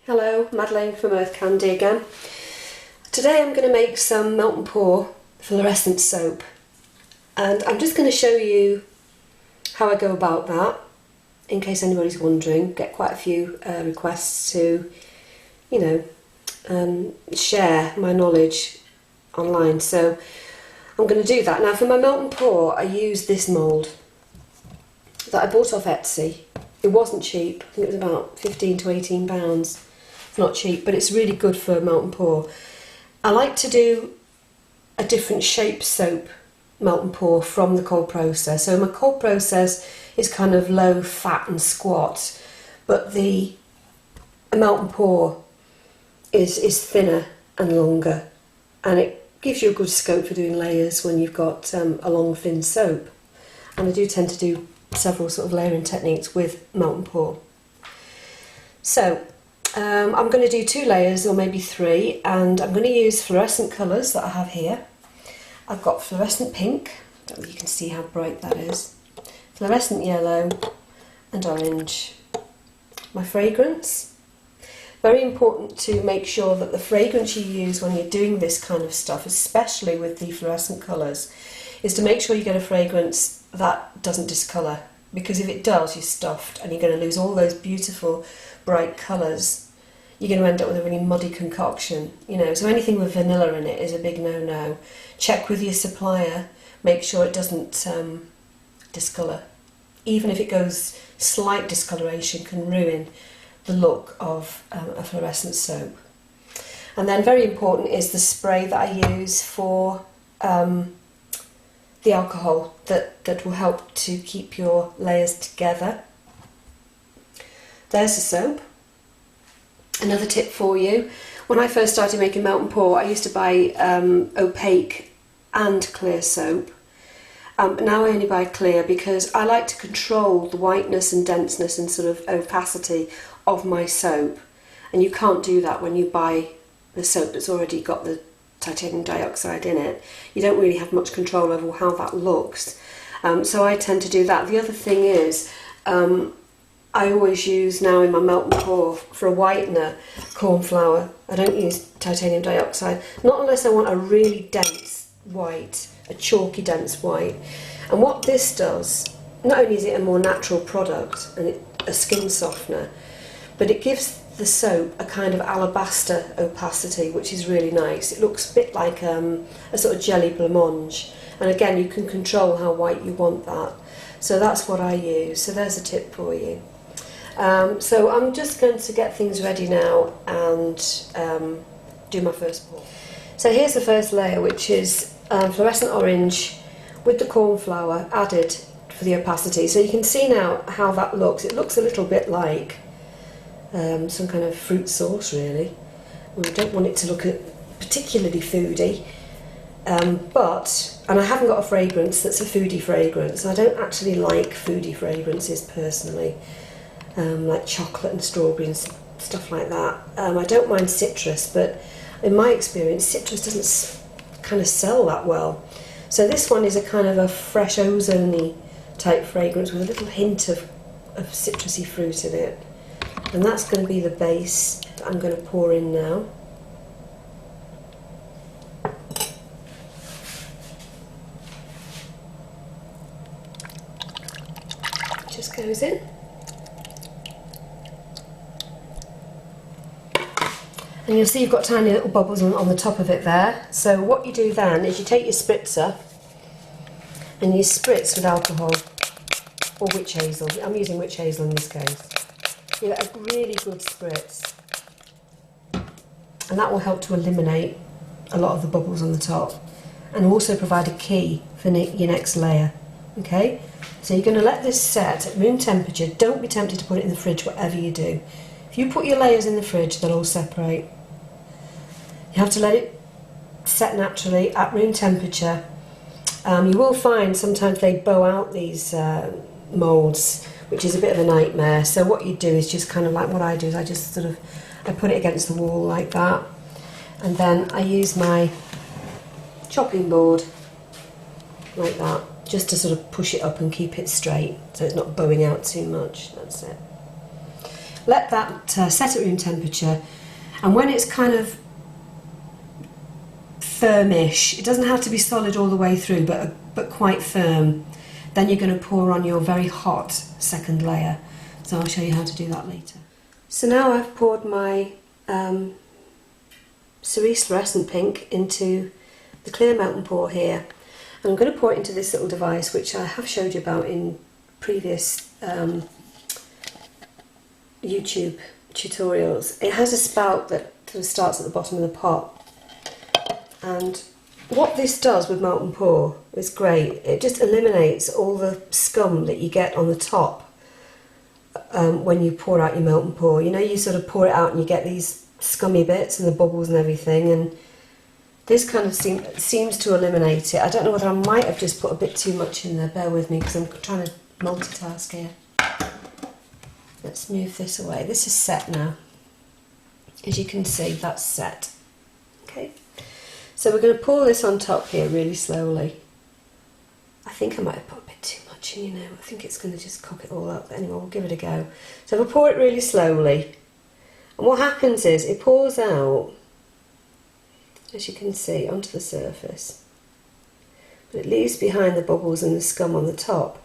Hello, Madeleine from EarthKandi again. Today I'm going to make some melt and pour fluorescent soap, and I'm just going to show you how I go about that in case anybody's wondering. Get quite a few requests to, share my knowledge online, so I'm going to do that. Now for my melt and pour I use this mould that I bought off Etsy. It wasn't cheap, I think it was about £15 to £18. Not cheap, but it's really good for melt and pour. I like to do a different shape soap melt and pour from the cold process. So my cold process is kind of low fat and squat, but the melt and pour is thinner and longer, and it gives you a good scope for doing layers when you've got a long thin soap. And I do tend to do several sort of layering techniques with melt and pour. So I'm going to do 2 layers or maybe 3, and I'm going to use fluorescent colours that I have here. I've got fluorescent pink, I don't know if you can see how bright that is, fluorescent yellow and orange. My fragrance, very important to make sure that the fragrance you use when you're doing this kind of stuff, especially with the fluorescent colours, is to make sure you get a fragrance that doesn't discolour, because if it does, you're stuffed and you're going to lose all those beautiful bright colours. You're going to end up with a really muddy concoction, so anything with vanilla in it is a big no-no. Check with your supplier, make sure it doesn't discolour. Even if it goes, slight discoloration can ruin the look of a fluorescent soap. And then very important is the spray that I use for the alcohol that will help to keep your layers together. There's the soap. Another tip for you, when I first started making melt and pour, I used to buy opaque and clear soap. Now I only buy clear because I like to control the whiteness and denseness and sort of opacity of my soap, and you can't do that when you buy the soap that's already got the titanium dioxide in it. You don't really have much control over how that looks, so I tend to do that. The other thing is, I always use now in my melt and pour for a whitener corn flour. I don't use titanium dioxide, not unless I want a really dense white, a chalky dense white. And what this does, not only is it a more natural product and a skin softener, but it gives the soap a kind of alabaster opacity, which is really nice. It looks a bit like a sort of jelly blancmange, and again you can control how white you want that. So that's what I use, so there's a tip for you. So I'm just going to get things ready now and do my first pour. So here's the first layer, which is fluorescent orange with the corn flour added for the opacity. So you can see now how that looks. It looks a little bit like some kind of fruit sauce, really. We don't want it to look particularly foodie, and I haven't got a fragrance that's a foodie fragrance. I don't actually like foodie fragrances personally. Like chocolate and strawberry and stuff like that. I don't mind citrus, but in my experience citrus doesn't kind of sell that well. So this one is a kind of a fresh ozone-y type fragrance with a little hint of citrusy fruit in it. And that's going to be the base that I'm going to pour in now. Just goes in. And you'll see you've got tiny little bubbles on the top of it there. So what you do then is you take your spritzer and you spritz with alcohol or witch hazel. I'm using witch hazel in this case. You get a really good spritz, and that will help to eliminate a lot of the bubbles on the top and also provide a key for your next layer. Okay, so you're going to let this set at room temperature. Don't be tempted to put it in the fridge, whatever you do. If you put your layers in the fridge, they'll all separate. You have to let it set naturally at room temperature. You will find sometimes they bow out these moulds, which is a bit of a nightmare. So what you do is just kind of like what I do is I put it against the wall like that, and then I use my chopping board like that, just to sort of push it up and keep it straight so it's not bowing out too much. That's it. let that set at room temperature, and when it's kind of firmish, it doesn't have to be solid all the way through, but quite firm, then you're going to pour on your very hot second layer. So I'll show you how to do that later. So now I've poured my cerise fluorescent pink into the clear melt and pour here, and I'm going to pour it into this little device which I have showed you about in previous YouTube tutorials. It has a spout that sort of starts at the bottom of the pot, and what this does with melt and pour is great. It just eliminates all the scum that you get on the top when you pour out your melt and pour. You know, you sort of pour it out and you get these scummy bits and the bubbles and everything, and this kind of seems to eliminate it. I don't know whether I might have just put a bit too much in there, bear with me because I'm trying to multitask here. Let's move this away. This is set now. As you can see, that's set. Okay, so we're going to pour this on top here really slowly. I think I might have put a bit too much in, you know. I think it's going to just cock it all up. But anyway, we'll give it a go. So we'll pour it really slowly, and what happens is it pours out, as you can see, onto the surface, but it leaves behind the bubbles and the scum on the top.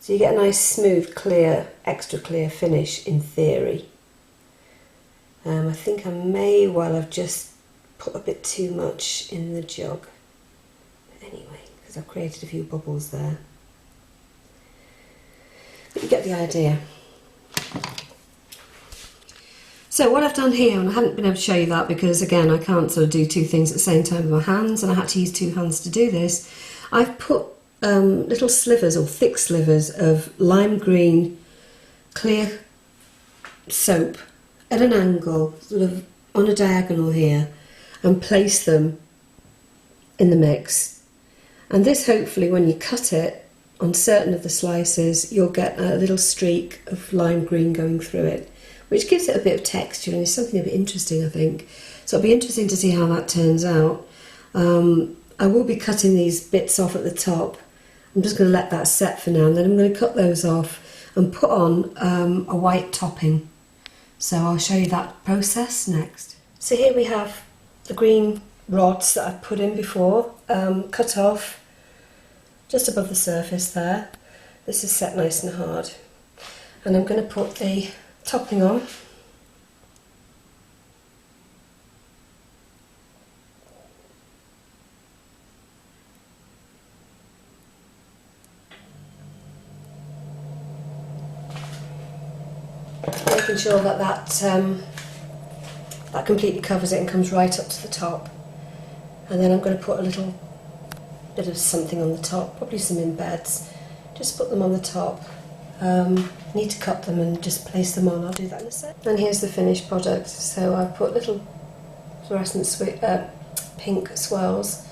So you get a nice smooth, clear, extra clear finish in theory. I think I may well have just put a bit too much in the jug. But anyway, because I've created a few bubbles there. But you get the idea. So what I've done here, and I haven't been able to show you that because again I can't sort of do two things at the same time with my hands, and I had to use two hands to do this. I've put little slivers or thick slivers of lime green clear soap at an angle, sort of on a diagonal here, and place them in the mix. And this, hopefully when you cut it on certain of the slices, you'll get a little streak of lime green going through it, which gives it a bit of texture and is something a bit interesting, I think. So it'll be interesting to see how that turns out. I will be cutting these bits off at the top. I'm just going to let that set for now, and then I'm going to cut those off and put on a white topping. So I'll show you that process next. So here we have the green rods that I've put in before, cut off just above the surface there. This is set nice and hard. And I'm going to put the topping on. Making sure that that completely covers it and comes right up to the top. And then I'm going to put a little bit of something on the top, probably some embeds. Just put them on the top. Need to cut them and just place them on. I'll do that in a sec. And here's the finished product. So I've put little fluorescent pink swirls,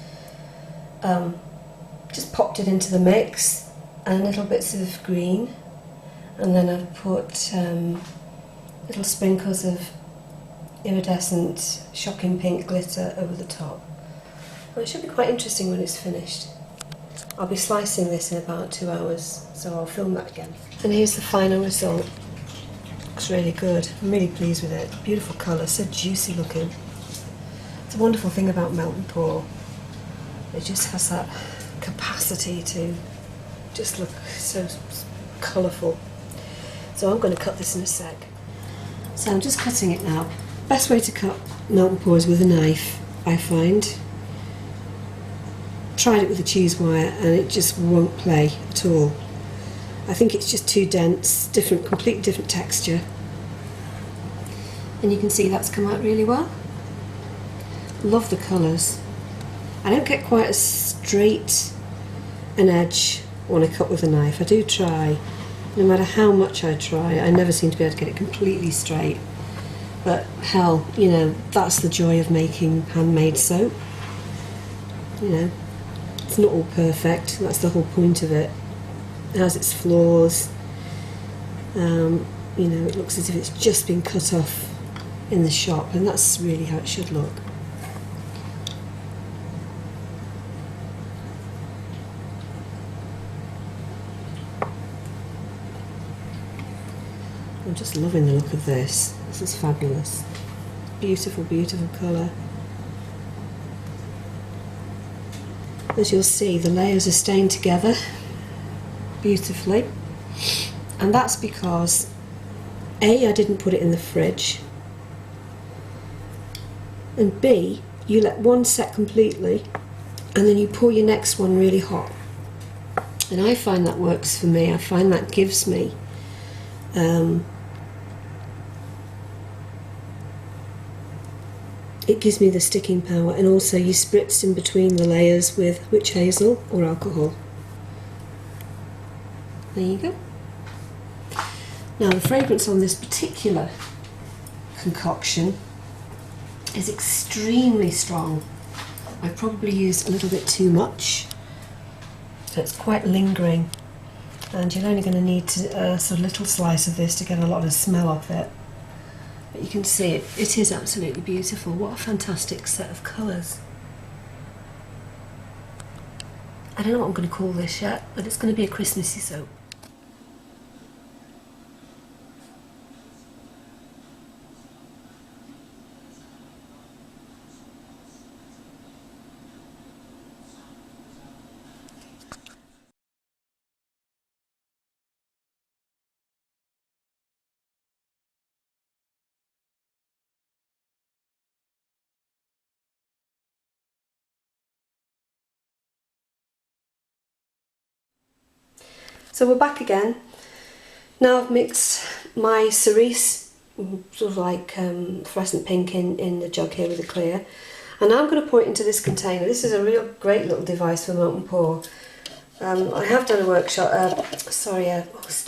just popped it into the mix, and little bits of green, and then I've put little sprinkles of iridescent shocking pink glitter over the top. Well, it should be quite interesting when it's finished. I'll be slicing this in about 2 hours, so I'll film that again. And here's the final result. Looks really good. I'm really pleased with it. Beautiful colour, so juicy looking. It's a wonderful thing about melt and pour. It just has that capacity to just look so colourful. So I'm going to cut this in a sec. So I'm just cutting it now. Best way to cut melt and pour is with a knife, I find. Tried it with a cheese wire and it just won't play at all. I think it's just too dense, completely different texture. And you can see that's come out really well. Love the colours. I don't get quite as straight an edge when I cut with a knife. I do try. No matter how much I try, I never seem to be able to get it completely straight. But hell, you know, that's the joy of making handmade soap. You know, it's not all perfect. That's the whole point of it. It has its flaws. You know, it looks as if it's just been cut off in the shop, and that's really how it should look. I'm just loving the look of this. This is fabulous. Beautiful, beautiful colour. As you'll see, the layers are staying together beautifully. And that's because A, I didn't put it in the fridge, and B, you let one set completely and then you pour your next one really hot. And I find that works for me. I find that gives me it gives me the sticking power, and also you spritz in between the layers with witch hazel or alcohol. There you go. Now the fragrance on this particular concoction is extremely strong. I probably used a little bit too much, so it's quite lingering, and you're only going to need a sort of little slice of this to get a lot of smell off it. But you can see it is absolutely beautiful. What a fantastic set of colours. I don't know what I'm going to call this yet, but it's going to be a Christmassy soap. So we're back again. Now I've mixed my cerise, sort of like fluorescent pink in the jug here with the clear. And now I'm going to pour it into this container. This is a real great little device for melt and pour. I have done a workshop, oh, it's